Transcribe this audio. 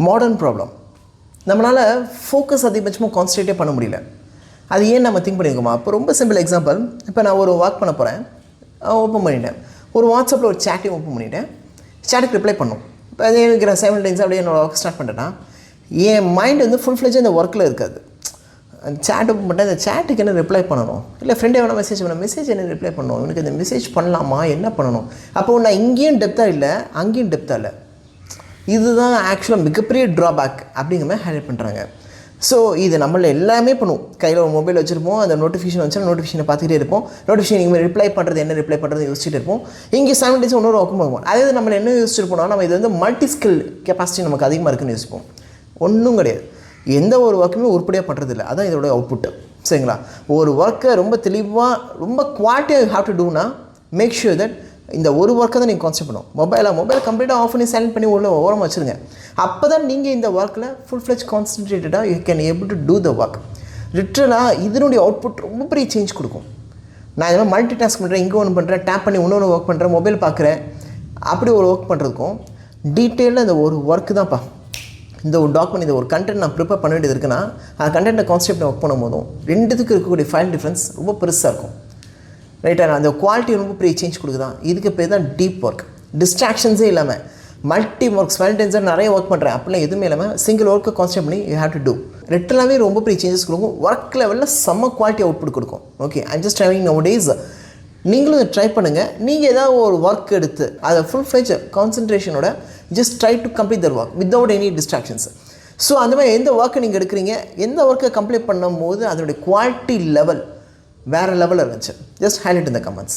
Modern problem. நம்மளால் focus அதிகபட்சமாக கான்சன்ட்ரேட்டே பண்ண முடியல. அது ஏன் நம்ம திங்க் பண்ணியிருக்கோமா? இப்போ ரொம்ப சிம்பிள் எக்ஸாம்பிள், இப்போ நான் ஒரு வாக் பண்ண போகிறேன், ஓப்பன் பண்ணிட்டேன், ஒரு வாட்ஸ்அப்பில் ஒரு சேட்டையும் ஓப்பன் பண்ணிவிட்டேன், சேட்டுக்கு ரிப்ளை பண்ணணும். இப்போ அதே எனக்கு சைமல்டேனியஸாக அப்படியே என்னோடய ஒர்க் ஸ்டார்ட் பண்ணிட்டேன்னா என் மைண்ட் வந்து ஃபுல் ஃப்ளெஜ் இந்த ஒர்க்கில் இருக்காது. சேட் ஓப்பன் பண்ணிட்டு அந்த சேட்டுக்கு என்ன ரிப்ளை பண்ணணும், இல்லை ஃப்ரெண்டே வேணால் மெசேஜ் என்ன ரிப்ளை பண்ணணும், எனக்கு இந்த மெசேஜ் பண்ணலாமா, என்ன பண்ணணும். அப்போது நான் இங்கேயும் டெப்த்தாக இல்லை, அங்கேயும் டெப்த்தாக இல்லை. இதுதான் ஆக்சுவலாக மிகப்பெரிய ட்ராபேக் அப்படிங்கிற மாதிரி ஹைலைட் பண்ணுறாங்க. ஸோ இது நம்மள எல்லாமே பண்ணுவோம். கையில் ஒரு மொபைல் வச்சுருப்போம், அந்த நோட்டிஃபிகேஷன் வச்சு நோட்டிஃபிகேஷனை பார்த்துக்கிட்டே இருப்போம். நோட்டிஃபிகேஷன் இங்கே ரிப்ளை பண்ணுறது என்ன ரிப்ளை பண்ணுறது யோசிச்சுட்டு இருப்போம். இங்கே 7 days இன்னொரு ஒர்க் பண்ணுவோம். அதாவது நம்ம என்ன யோசிச்சிருப்போம்னா, நம்ம இது வந்து மல்டி ஸ்கில் கெப்பாசிட்டி நமக்கு அதிகமாக இருக்குன்னு யோசிப்போம். ஒன்றும் கிடையாது. எந்த ஒரு ஒர்க்குமே உருப்படியாக பண்ணுறதில்ல. அதான் இதோட அவுட்புட்டு. சரிங்களா? ஒரு ஒர்க்கை ரொம்ப தெளிவாக ரொம்ப குவாலிட்டியாக ஹேவ் டு டூனா மேக் ஷூர் தட் இந்த ஒரு ஒர்க்கை தான் நீங்கள் கான்செப்ட் பண்ணும். மொபைல் கம்ப்ளீட்டாக ஆஃப் பண்ணி சைலண்ட் பண்ணி ஓரமாக வச்சுருங்க. அப்போ தான் நீங்கள் இந்த ஒர்க்கில் ஃபுல் ஃப்ளெஜ் கான்சன்ட்ரேட்டடாக you can able to do the work. லிட்ரலாக இதனுடைய அவுட்புட் ரொம்ப பெரிய சேஞ்ச் கொடுக்கும். நான் இதெல்லாம் மல்டி டாஸ்க் பண்ணுறேன், இங்கே ஒன்று பண்ணுறேன், டேப் பண்ணி இன்னொன்று ஒர்க் பண்ணுறேன், மொபைல் பார்க்குறேன், அப்படி ஒரு ஒர்க் பண்ணுறதுக்கும் டீட்டெயிலில் இந்த ஒரு ஒர்க்கு தான்ப்பா. இந்த ஒரு டாக்குமெண்ட், இந்த ஒரு கண்டென்ட் நான் ப்ரிப்பேர் பண்ண வேண்டியது இருக்குன்னா அந்த கண்டென்ட்டை கான்செப்ட் ஒர்க் பண்ணும்போதும் ரெண்டுத்துக்கு இருக்கக்கூடிய ஃபைல் டிஃப்ரென்ஸ் ரொம்ப பெருசாக இருக்கும். ரைட்டா? அந்த குவாலிட்டி ரொம்ப பெரிய சேஞ்ச் கொடுக்குதான். இதுக்கு பேர் தான் டீப் ஒர்க். டிஸ்ட்ராக்ஷன்ஸே இல்லாமல் மல்டி ஒர்க் சைமல்டேனியஸாக நிறைய ஒர்க் பண்ணுறேன் அப்படிலாம் எதுவுமே இல்லாமல் சிங்கிள் ஒர்க்கை கான்சென்ட்ரேட் பண்ணி யூ ஹேவ் டு டூ. லிட்டரலாகவே ரொம்ப பெரிய சேஞ்சஸ் கொடுக்கும். ஒர்க் லெவலில் செம்ம குவாலிட்டி அவுட்புட் கொடுக்கும். Okay, I'm just driving now days. நீங்களும் இதை ட்ரை பண்ணுங்கள். நீங்கள் ஏதாவது ஒரு ஒர்க் எடுத்து அதை ஃபுல் ஃப்ளெஜ் கான்சன்ட்ரேஷனோட just try to complete their work without any distractions. So அந்த மாதிரி எந்த ஒர்க்கை நீங்கள் எடுக்கிறீங்க, எந்த ஒர்க்கை கம்ப்ளீட் பண்ணும் போது அதனுடைய குவாலிட்டி லெவல் வேறு லெவலில் இருந்துச்சு, just highlight in the comments.